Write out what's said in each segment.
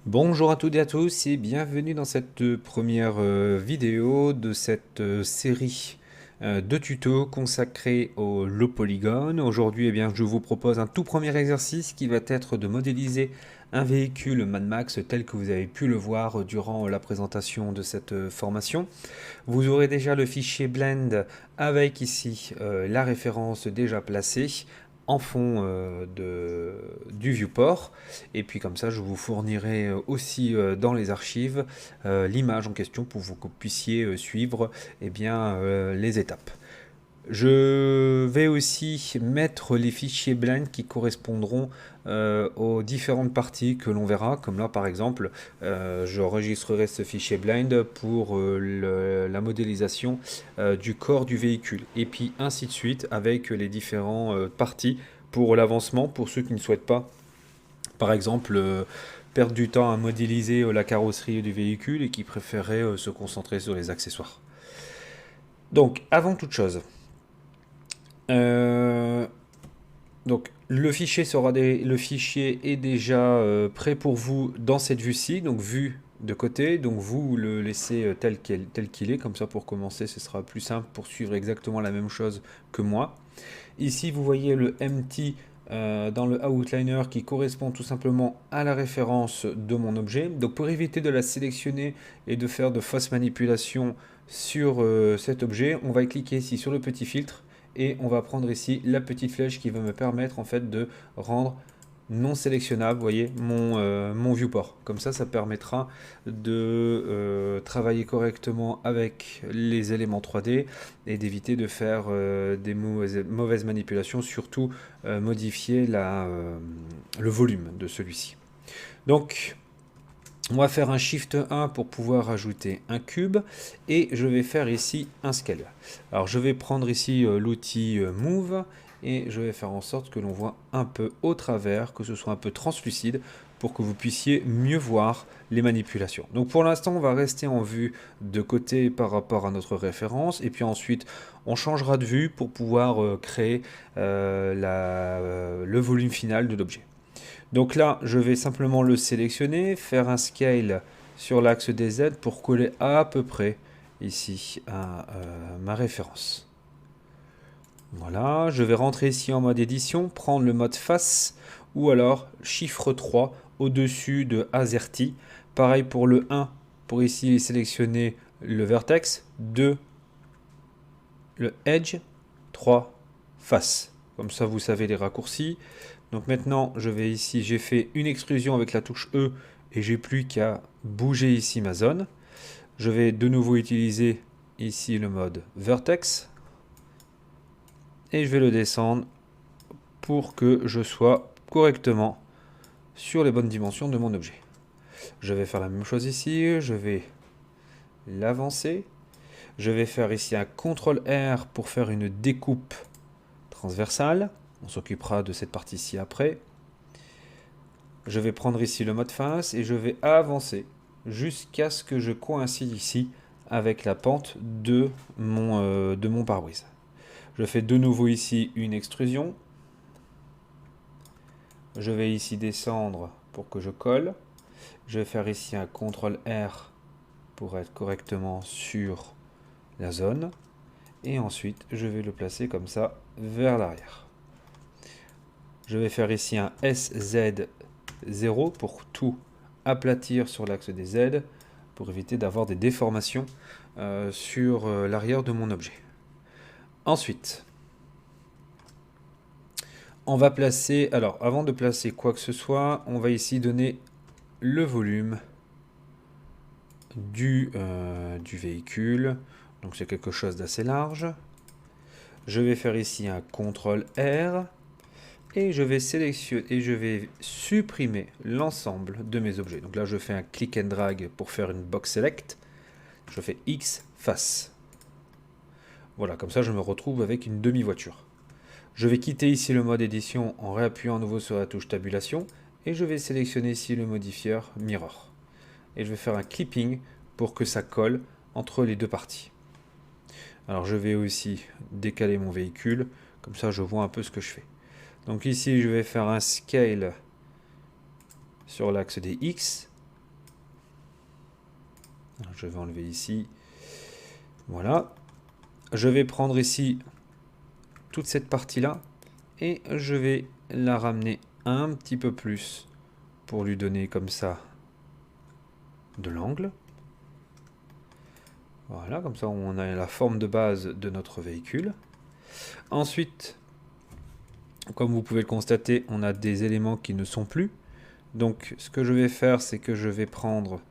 Bonjour à toutes et à tous et bienvenue dans cette première vidéo de cette série de tutos consacrés au low polygone. Aujourd'hui, je vous propose un tout premier exercice qui va être de modéliser un véhicule Mad Max tel que vous avez pu le voir durant la présentation de cette formation. Vous aurez déjà le fichier Blend avec ici la référence déjà placée en fond du viewport. Et puis comme ça, je vous fournirai aussi dans les archives l'image en question pour que vous puissiez suivre les étapes. Je vais aussi mettre les fichiers blend qui correspondront aux différentes parties que l'on verra. Comme là, par exemple, j'enregistrerai ce fichier blind pour la modélisation du corps du véhicule. Et puis ainsi de suite avec les différentes parties pour l'avancement, pour ceux qui ne souhaitent pas, par exemple, perdre du temps à modéliser la carrosserie du véhicule et qui préféraient se concentrer sur les accessoires. Donc, avant toute chose, euh, le fichier est déjà prêt pour vous dans cette vue-ci, donc vue de côté. Donc vous le laissez tel qu'il est, comme ça pour commencer, ce sera plus simple pour suivre exactement la même chose que moi. Ici, vous voyez le empty dans le outliner qui correspond tout simplement à la référence de mon objet. Donc pour éviter de la sélectionner et de faire de fausses manipulations sur cet objet, on va cliquer ici sur le petit filtre et on va prendre ici la petite flèche qui va me permettre en fait de rendre non sélectionnable, vous voyez, mon viewport. Comme ça permettra de travailler correctement avec les éléments 3D et d'éviter de faire des mauvaises manipulations, surtout modifier le volume de celui-ci. Donc, on va faire un Shift 1 pour pouvoir ajouter un cube et je vais faire ici un scale. Alors je vais prendre ici l'outil Move et je vais faire en sorte que l'on voit un peu au travers, que ce soit un peu translucide pour que vous puissiez mieux voir les manipulations. Donc pour l'instant on va rester en vue de côté par rapport à notre référence et puis ensuite on changera de vue pour pouvoir créer le volume final de l'objet. Donc là, je vais simplement le sélectionner, faire un scale sur l'axe des Z pour coller à peu près ici à ma référence. Voilà, je vais rentrer ici en mode édition, prendre le mode face ou alors chiffre 3 au-dessus de AZERTY. Pareil pour le 1, pour ici sélectionner le vertex, 2, le edge, 3, face. Comme ça, vous savez les raccourcis. Donc maintenant, je vais ici, j'ai fait une extrusion avec la touche E et j'ai plus qu'à bouger ici ma zone. Je vais de nouveau utiliser ici le mode Vertex et je vais le descendre pour que je sois correctement sur les bonnes dimensions de mon objet. Je vais faire la même chose ici, je vais l'avancer. Je vais faire ici un CTRL R pour faire une découpe transversale. On s'occupera de cette partie-ci après. Je vais prendre ici le mode face et je vais avancer jusqu'à ce que je coïncide ici avec la pente de mon pare-brise. Je fais de nouveau ici une extrusion. Je vais ici descendre pour que je colle. Je vais faire ici un CTRL R pour être correctement sur la zone. Et ensuite, je vais le placer comme ça vers l'arrière. Je vais faire ici un SZ0 pour tout aplatir sur l'axe des Z pour éviter d'avoir des déformations sur l'arrière de mon objet. Ensuite, on va placer, alors avant de placer quoi que ce soit, on va ici donner le volume du véhicule. Donc c'est quelque chose d'assez large. Je vais faire ici un CTRL R et je vais sélectionner et je vais supprimer l'ensemble de mes objets. Donc là je fais un click and drag pour faire une box select. Je fais X face. Voilà, comme ça je me retrouve avec une demi-voiture. Je vais quitter ici le mode édition en réappuyant à nouveau sur la touche tabulation et je vais sélectionner ici le modifieur mirror. Et je vais faire un clipping pour que ça colle entre les deux parties. Alors je vais aussi décaler mon véhicule, comme ça je vois un peu ce que je fais. Donc ici je vais faire un scale sur l'axe des X Alors, je vais enlever ici. Voilà. Je vais prendre ici toute cette partie-là et je vais la ramener un petit peu plus pour lui donner comme ça de l'angle. Voilà, comme ça on a la forme de base de notre véhicule. Ensuite, comme vous pouvez le constater, on a des éléments qui ne sont plus. Donc ce que je vais faire, c'est que je vais prendre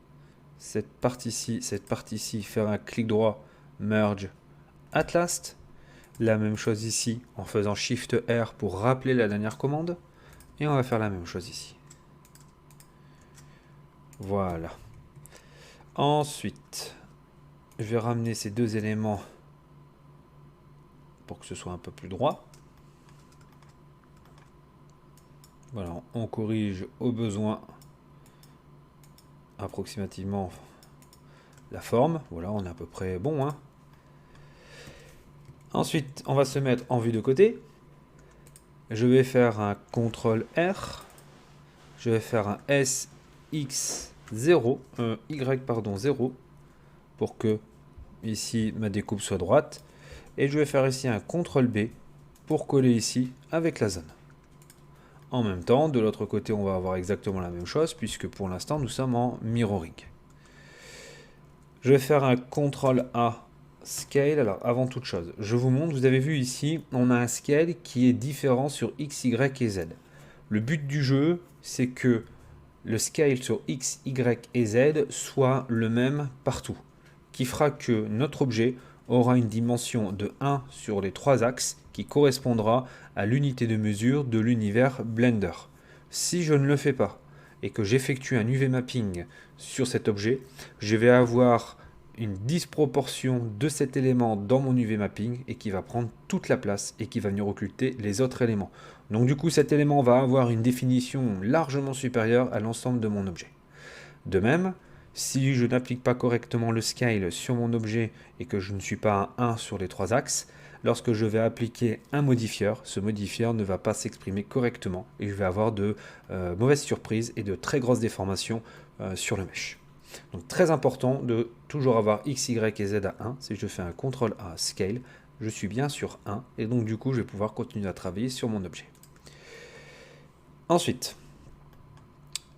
cette partie-ci, faire un clic droit, merge, at last. La même chose ici, en faisant Shift R pour rappeler la dernière commande. Et on va faire la même chose ici. Voilà. Ensuite, je vais ramener ces deux éléments pour que ce soit un peu plus droit. Voilà, on corrige au besoin approximativement la forme. Voilà, on est à peu près bon, hein. Ensuite, on va se mettre en vue de côté. Je vais faire un CTRL R. Je vais faire un SX0, Y pardon 0 pour que ici ma découpe soit droite. Et je vais faire ici un CTRL B pour coller ici avec la zone. En même temps, de l'autre côté, on va avoir exactement la même chose puisque pour l'instant, nous sommes en mirroring. Je vais faire un CTRL A scale. Alors, avant toute chose, je vous montre, vous avez vu ici, on a un scale qui est différent sur X, Y et Z. Le but du jeu, c'est que le scale sur X, Y et Z soit le même partout, qui fera que notre objet aura une dimension de 1 sur les 3 axes qui correspondra à l'unité de mesure de l'univers Blender. Si je ne le fais pas et que j'effectue un UV mapping sur cet objet, je vais avoir une disproportion de cet élément dans mon UV mapping et qui va prendre toute la place et qui va venir occulter les autres éléments. Donc du coup, cet élément va avoir une définition largement supérieure à l'ensemble de mon objet. De même, si je n'applique pas correctement le scale sur mon objet et que je ne suis pas à 1 sur les 3 axes, lorsque je vais appliquer un modifieur, ce modifieur ne va pas s'exprimer correctement et je vais avoir de mauvaises surprises et de très grosses déformations sur le mesh. Donc très important de toujours avoir X, Y et Z à 1. Si je fais un CTRL A scale, je suis bien sur 1 et donc du coup je vais pouvoir continuer à travailler sur mon objet. Ensuite,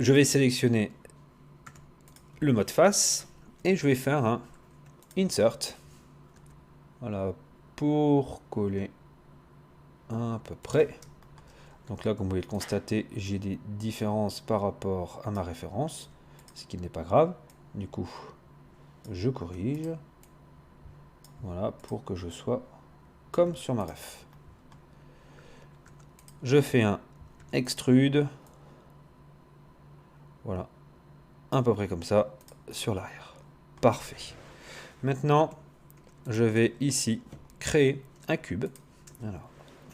je vais sélectionner le mode face et je vais faire un insert. Voilà, pour coller à peu près. Donc là, comme vous pouvez le constater, j'ai des différences par rapport à ma référence, ce qui n'est pas grave. Du coup, je corrige. Voilà, pour que je sois comme sur ma ref. Je fais un extrude. Voilà, à peu près comme ça sur l'arrière. Parfait. Maintenant, je vais ici créer un cube. Alors,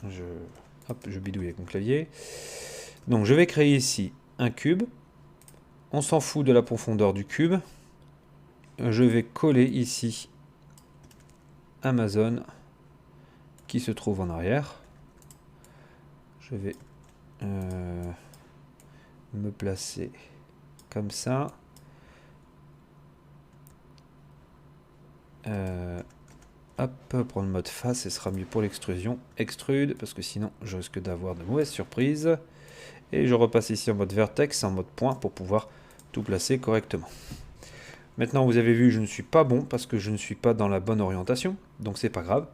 je bidouille avec mon clavier. Donc, je vais créer ici un cube. On s'en fout de la profondeur du cube. Je vais coller ici Amazon qui se trouve en arrière. Je vais me placer comme ça. Hop, prendre le mode face, ce sera mieux pour l'extrusion. Extrude, parce que sinon je risque d'avoir de mauvaises surprises. Et je repasse ici en mode vertex, en mode point, pour pouvoir tout placer correctement. Maintenant, vous avez vu, je ne suis pas bon, parce que je ne suis pas dans la bonne orientation. Donc c'est pas grave.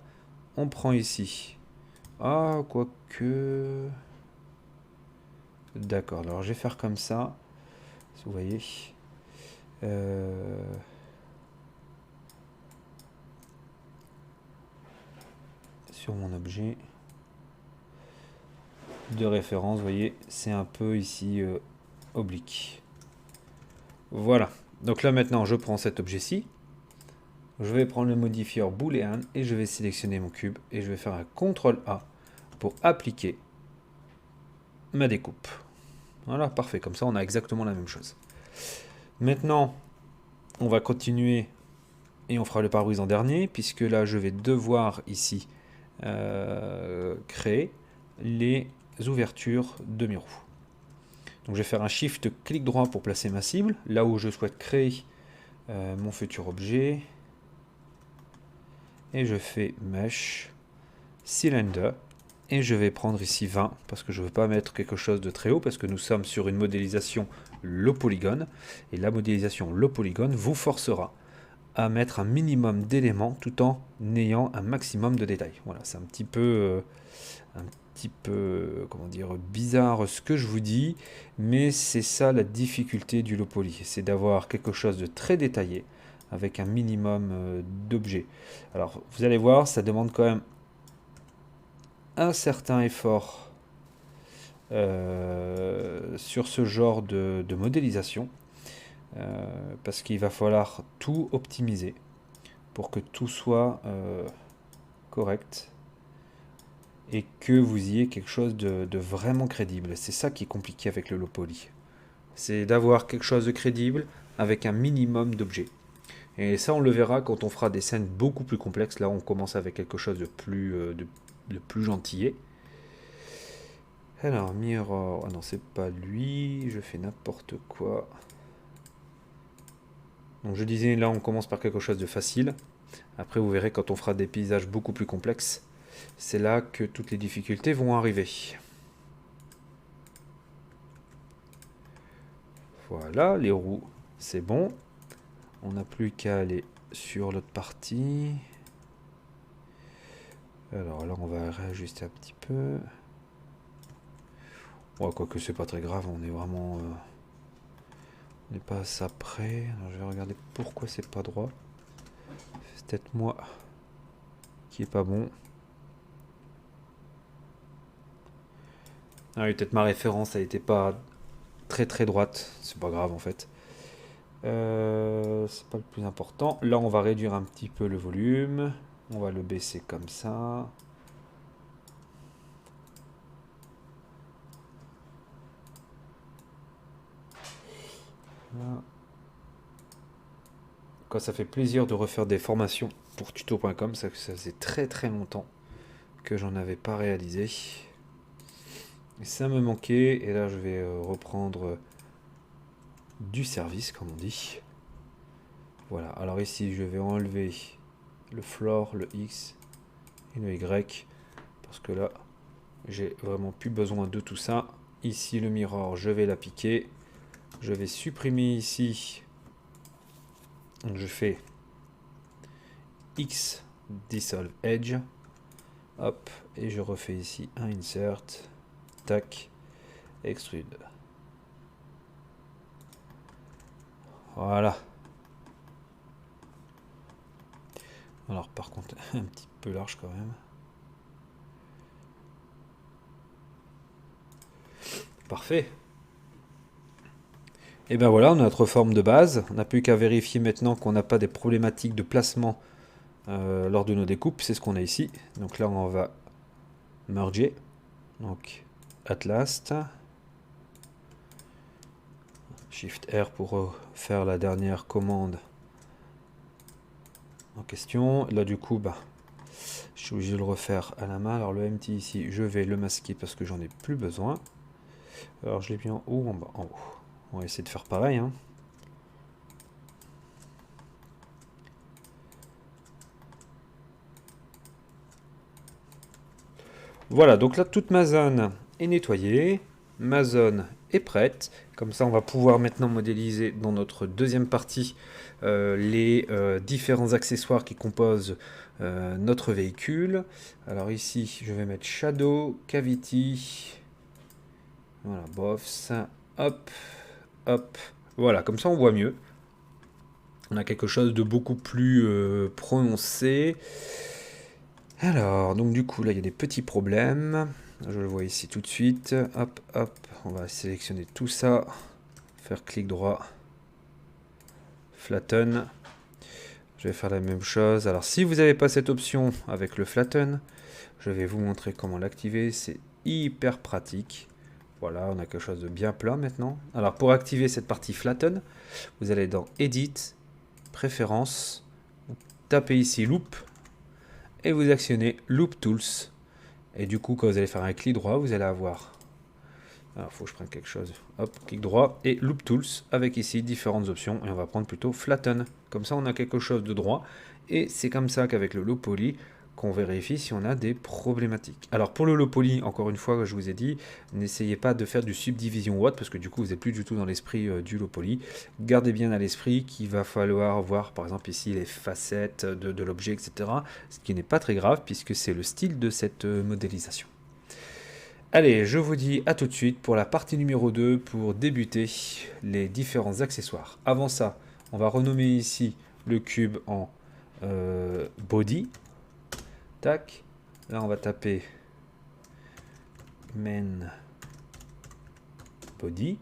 On prend ici. Ah, quoique... D'accord, alors je vais faire comme ça. Vous voyez. Sur mon objet de référence, vous voyez, c'est un peu ici oblique. Voilà. Donc là maintenant, je prends cet objet-ci. Je vais prendre le modifieur boolean et je vais sélectionner mon cube et je vais faire un CTRL A pour appliquer ma découpe. Voilà, parfait. Comme ça, on a exactement la même chose. Maintenant, on va continuer et on fera le pare-brise en dernier, puisque là, je vais devoir ici créer les ouvertures de mes roues. Donc, je vais faire un Shift clic droit pour placer ma cible, là où je souhaite créer mon futur objet. Et je fais Mesh, Cylinder. Et je vais prendre ici 20 parce que je ne veux pas mettre quelque chose de très haut parce que nous sommes sur une modélisation low polygon. Et la modélisation low polygon vous forcera à mettre un minimum d'éléments tout en ayant un maximum de détails. Voilà, c'est un petit peu, comment dire, bizarre ce que je vous dis, mais c'est ça la difficulté du low poly, c'est d'avoir quelque chose de très détaillé avec un minimum d'objets. Alors, vous allez voir, ça demande quand même un certain effort sur ce genre de modélisation, parce qu'il va falloir tout optimiser pour que tout soit correct et que vous ayez quelque chose de vraiment crédible. C'est ça qui est compliqué avec le low poly. C'est d'avoir quelque chose de crédible avec un minimum d'objets. Et ça, on le verra quand on fera des scènes beaucoup plus complexes. Là, on commence avec quelque chose de plus gentillet. Alors, Mirror... Ah non, c'est pas lui. Je fais n'importe quoi. Donc, je disais, là, on commence par quelque chose de facile. Après, vous verrez, quand on fera des paysages beaucoup plus complexes, c'est là que toutes les difficultés vont arriver. Voilà, les roues, c'est bon. On n'a plus qu'à aller sur l'autre partie. Alors là, on va réajuster un petit peu. Ouais, quoique c'est pas très grave, on est vraiment... on n'est pas à ça près. Alors, je vais regarder pourquoi c'est pas droit. C'est peut-être moi qui est pas bon. Ah oui, peut-être ma référence, elle n'était pas très droite. C'est pas grave en fait. C'est pas le plus important. Là, on va réduire un petit peu le volume. On va le baisser comme ça. Là. Quand ça fait plaisir de refaire des formations pour tuto.com, ça faisait très longtemps que j'en avais pas réalisé. Et ça me manquait. Et là, je vais reprendre du service, comme on dit. Voilà. Alors ici, je vais enlever le floor, le X et le Y. Parce que là, j'ai vraiment plus besoin de tout ça. Ici, le mirror, je vais l'appliquer. Je vais supprimer ici. Donc, je fais X Dissolve Edge. Hop. Et je refais ici un insert. Tac. Extrude. Voilà. Alors par contre, un petit peu large quand même. Parfait. Et ben voilà, on a notre forme de base. On n'a plus qu'à vérifier maintenant qu'on n'a pas des problématiques de placement lors de nos découpes. C'est ce qu'on a ici. Donc là, on va merger. Donc, at last. Shift R pour faire la dernière commande en question. Là, du coup, bah, je suis obligé de le refaire à la main. Alors, le MT ici, je vais le masquer parce que j'en ai plus besoin. Alors, je l'ai mis en haut ou en bas? En haut. On va essayer de faire pareil. Hein. Voilà, donc là, toute ma zone est nettoyée. Ma zone est prête. Comme ça, on va pouvoir maintenant modéliser dans notre deuxième partie les différents accessoires qui composent notre véhicule. Alors ici, je vais mettre Shadow, Cavity. Voilà, Bofs. Hop, hop. Voilà, comme ça, on voit mieux. On a quelque chose de beaucoup plus prononcé. Alors, donc du coup, là, il y a des petits problèmes. Je le vois ici tout de suite. Hop, hop. On va sélectionner tout ça. Faire clic droit. Flatten. Je vais faire la même chose. Alors, si vous n'avez pas cette option avec le flatten, je vais vous montrer comment l'activer. C'est hyper pratique. Voilà, on a quelque chose de bien plat maintenant. Alors, pour activer cette partie flatten, vous allez dans Edit, Préférences, tapez ici Loop, et vous actionnez Loop Tools. Et du coup, quand vous allez faire un clic droit, vous allez avoir Alors, il faut que je prenne quelque chose. Hop, clic droit et Loop Tools avec ici différentes options. Et on va prendre plutôt Flatten. Comme ça, on a quelque chose de droit. Et c'est comme ça qu'avec le Low Poly, qu'on vérifie si on a des problématiques. Alors pour le low poly, encore une fois, je vous ai dit, n'essayez pas de faire du subdivision what, parce que du coup vous n'êtes plus du tout dans l'esprit du low poly. Gardez bien à l'esprit qu'il va falloir voir par exemple ici les facettes de l'objet, etc. Ce qui n'est pas très grave puisque c'est le style de cette modélisation. Allez, je vous dis à tout de suite pour la partie numéro 2 pour débuter les différents accessoires. Avant ça, on va renommer ici le cube en body. Tac. Là, on va taper main body.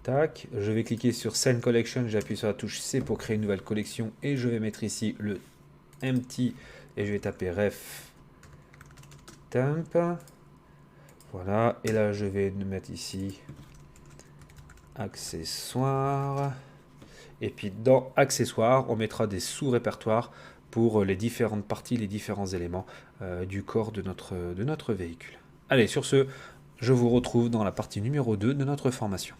Tac. Je vais cliquer sur Scene Collection. J'appuie sur la touche C pour créer une nouvelle collection. Et je vais mettre ici le empty. Et je vais taper ref temp. Voilà. Et là, je vais mettre ici accessoires. Et puis dans accessoires, on mettra des sous-répertoires pour les différentes parties, les différents éléments du corps de notre véhicule. Allez, sur ce, je vous retrouve dans la partie numéro 2 de notre formation.